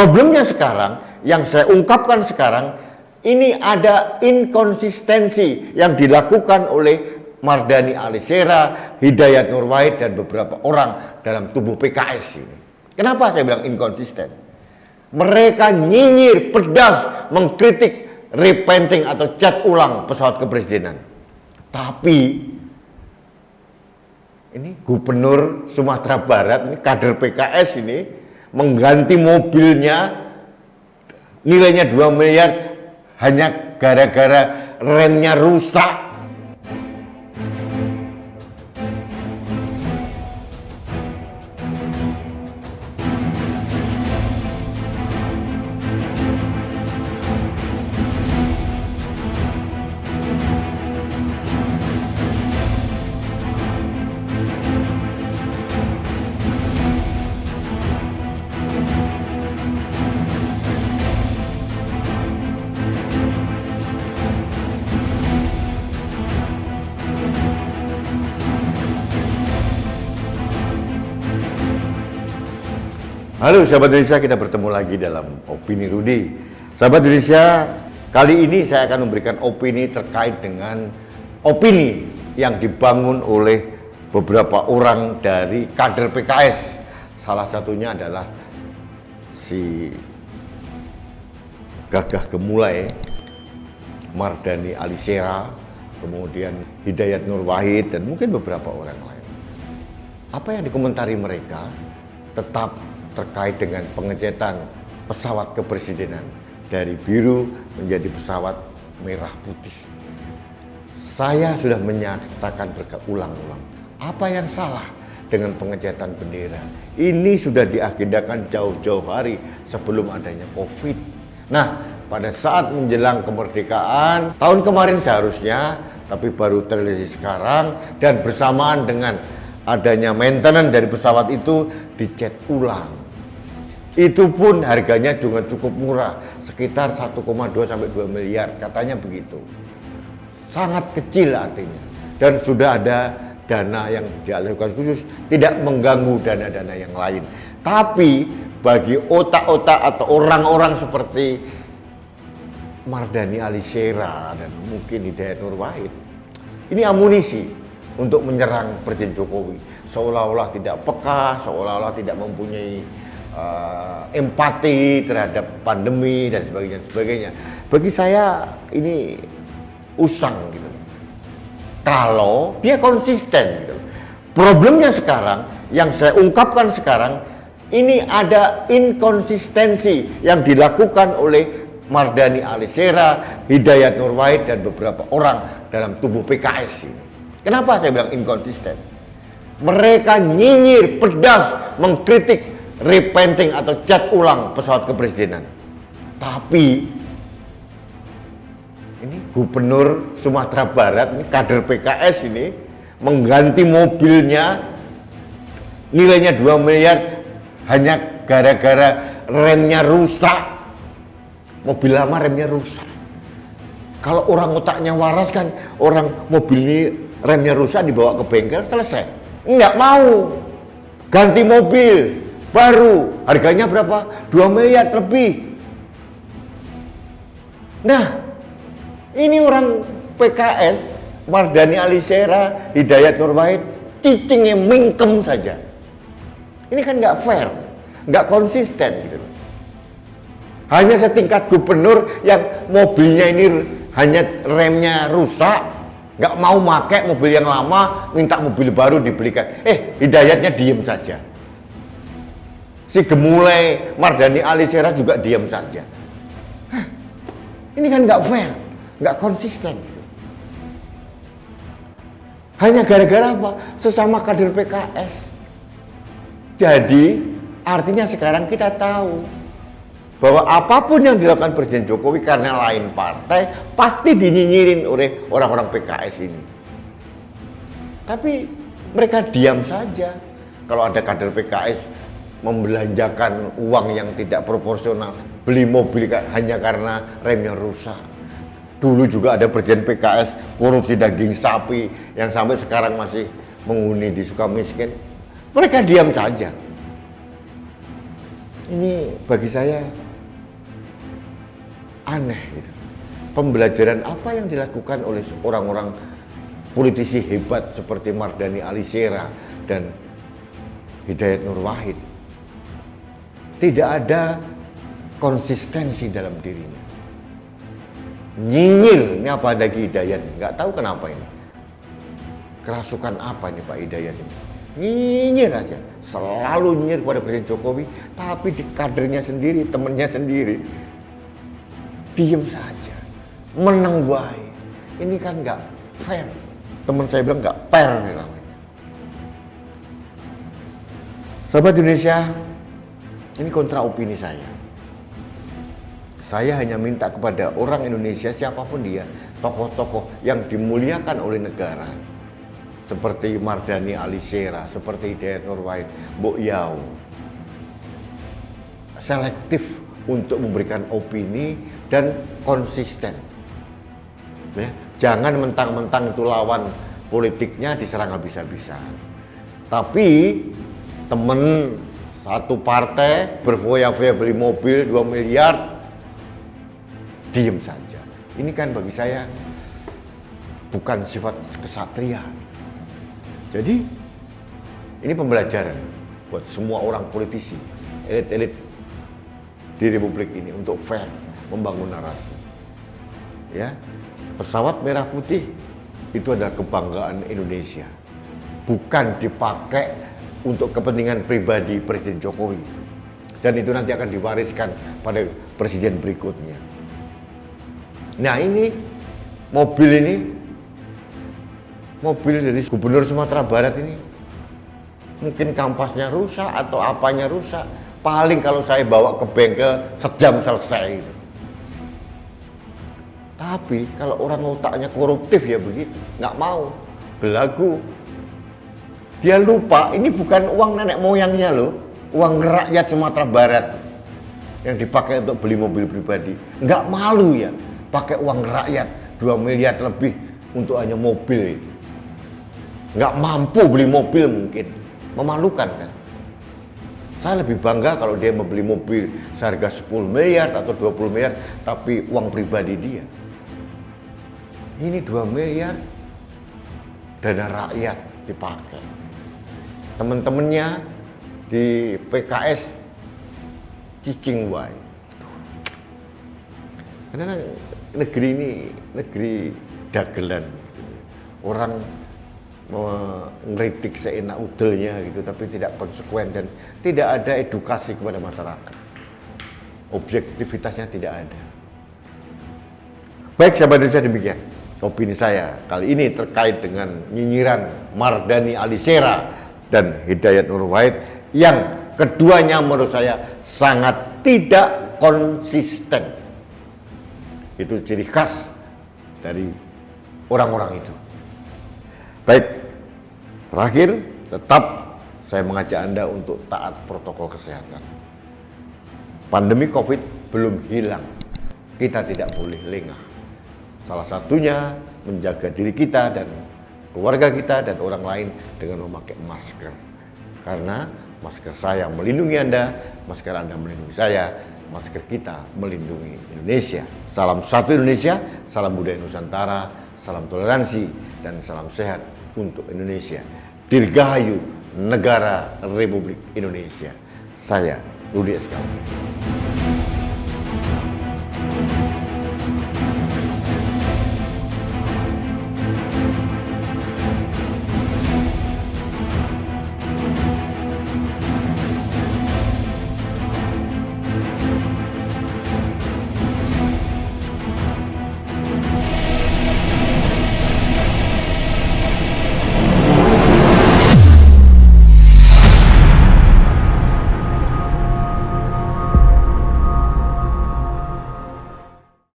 Problemnya sekarang, yang saya ungkapkan sekarang, ini ada inkonsistensi yang dilakukan oleh Mardhani Alisera, Hidayat Nur Wahid, dan beberapa orang dalam tubuh PKS ini. Kenapa saya bilang inkonsisten? Mereka nyinyir, pedas, mengkritik repainting atau cat ulang pesawat kepresidenan. Tapi ini Gubernur Sumatera Barat, ini kader PKS ini, mengganti mobilnya nilainya 2 miliar hanya gara-gara remnya rusak. Halo sahabat Indonesia, kita bertemu lagi dalam Opini Rudy. Sahabat Indonesia, kali ini saya akan memberikan opini terkait dengan opini yang dibangun oleh beberapa orang dari kader PKS. Salah satunya adalah si Gagah Gemulai, Mardhani Alisera, kemudian Hidayat Nur Wahid, dan mungkin beberapa orang lain. Apa yang dikomentari mereka tetap terkait dengan pengecetan pesawat kepresidenan dari biru menjadi pesawat merah putih. Saya sudah menyatakan berulang-ulang, apa yang salah dengan pengecetan bendera? Ini sudah diagendakan jauh-jauh hari sebelum adanya COVID. Nah, pada saat menjelang kemerdekaan tahun kemarin seharusnya, tapi baru terrealisasi sekarang, dan bersamaan dengan adanya maintenance dari pesawat itu dicat ulang. Itu pun harganya juga cukup murah, sekitar 1,2 sampai 2 miliar, katanya begitu. Sangat kecil artinya. Dan sudah ada dana yang dialokasikan khusus, tidak mengganggu dana-dana yang lain. Tapi bagi otak-otak atau orang-orang seperti Mardhani Alisera dan mungkin Hidayat Nur Wahid, ini amunisi untuk menyerang Presiden Jokowi. Seolah-olah tidak peka, seolah-olah tidak mempunyai empati terhadap pandemi dan sebagainya. Bagi saya ini usang gitu. Kalau dia konsisten gitu. Problemnya sekarang, yang saya ungkapkan sekarang, ini ada inkonsistensi yang dilakukan oleh Mardhani Alisera, Hidayat Nur Wahid, dan beberapa orang dalam tubuh PKS ini. Kenapa saya bilang inkonsisten? Mereka nyinyir, pedas, mengkritik repainting atau cat ulang pesawat kepresidenan. Tapi ini Gubernur Sumatera Barat, ini kader PKS ini, mengganti mobilnya nilainya 2 miliar hanya gara-gara remnya rusak. Mobil lama remnya rusak. Kalau orang otaknya waras kan, orang mobil ini remnya rusak dibawa ke bengkel selesai. Enggak mau, ganti mobil baru, harganya berapa? 2 miliar lebih. Nah, ini orang PKS, Mardhani Alisera, Hidayat Nur Wahid, cicingnya mingkem saja. Ini kan nggak fair, nggak konsisten gitu. Hanya setingkat gubernur yang mobilnya ini hanya remnya rusak, nggak mau pakai mobil yang lama, minta mobil baru dibelikan. Hidayatnya diem saja. Si Gemulai, Mardhani Alisera juga diam saja. Ini kan nggak fair, nggak konsisten. Hanya gara-gara apa? Sesama kader PKS. Jadi artinya sekarang kita tahu bahwa apapun yang dilakukan Presiden Jokowi karena lain partai pasti dinyinyirin oleh orang-orang PKS ini. Tapi mereka diam saja. Kalau ada kader PKS membelanjakan uang yang tidak proporsional, beli mobil hanya karena remnya rusak. Dulu juga ada Presiden PKS korupsi daging sapi yang sampai sekarang masih menghuni di Sukamiskin. Mereka diam saja. Ini bagi saya aneh gitu. Pembelajaran apa yang dilakukan oleh orang-orang politisi hebat seperti Mardhani Alisera dan Hidayat Nur Wahid. Tidak ada konsistensi dalam dirinya. Nyinyir, ini apa ada Hidayat? Nggak tahu kenapa ini. Kerasukan apa nih Pak Hidayat ini? Nyinyir aja, selalu nyinyir kepada Presiden Jokowi, tapi di kadernya sendiri, temennya sendiri, diem saja, menang baik. Ini kan nggak fair. Teman saya bilang nggak fair namanya. Sahabat Indonesia, ini kontra opini saya. Saya hanya minta kepada orang Indonesia, siapapun dia, tokoh-tokoh yang dimuliakan oleh negara, seperti Mardhani Alisera, seperti Hidayat Nur Wahid, Mbok Yao, selektif untuk memberikan opini dan konsisten. Ya, jangan mentang-mentang itu lawan politiknya diserang habis-habisan. Tapi temen satu partai berfoya-foya beli mobil 2 miliar, diem saja. Ini kan bagi saya bukan sifat kesatria. Jadi ini pembelajaran buat semua orang politisi, elit-elit di Republik ini untuk fair membangun narasi. Ya, pesawat merah putih itu adalah kebanggaan Indonesia, bukan dipakai untuk kepentingan pribadi Presiden Jokowi. Dan itu nanti akan diwariskan pada presiden berikutnya. Nah ini mobil dari Gubernur Sumatera Barat ini, mungkin kampasnya rusak atau apanya rusak. Paling kalau saya bawa ke bengkel sejam selesai. Tapi kalau orang otaknya koruptif ya begitu, nggak mau, belagu. Dia lupa ini bukan uang nenek moyangnya loh, uang rakyat Sumatera Barat yang dipakai untuk beli mobil pribadi. Nggak malu ya, pakai uang rakyat 2 miliar lebih untuk hanya mobil itu. Nggak mampu beli mobil mungkin, memalukan kan. Saya lebih bangga kalau dia membeli mobil seharga 10 miliar atau 20 miliar, tapi uang pribadi dia. Ini 2 miliar dana rakyat dipakai. Teman-temannya di PKS cicing wae. Karena negeri ini negeri dagelan. Orang mengkritik seenak udelnya gitu, tapi tidak konsekuen dan tidak ada edukasi kepada masyarakat. Objektivitasnya tidak ada. Baik sahabat Indonesia, demikian opini saya kali ini terkait dengan nyinyiran Mardhani Alisera dan Hidayat Nur Wahid yang keduanya menurut saya sangat tidak konsisten. Itu ciri khas dari orang-orang itu. Baik, terakhir tetap saya mengajak Anda untuk taat protokol kesehatan. Pandemi COVID belum hilang, kita tidak boleh lengah. Salah satunya menjaga diri kita dan keluarga kita dan orang lain dengan memakai masker. Karena masker saya melindungi Anda, masker Anda melindungi saya, masker kita melindungi Indonesia. Salam satu Indonesia, salam budaya Nusantara, salam toleransi, dan salam sehat untuk Indonesia. Dirgahayu negara Republik Indonesia. Saya Rudi Eskandar.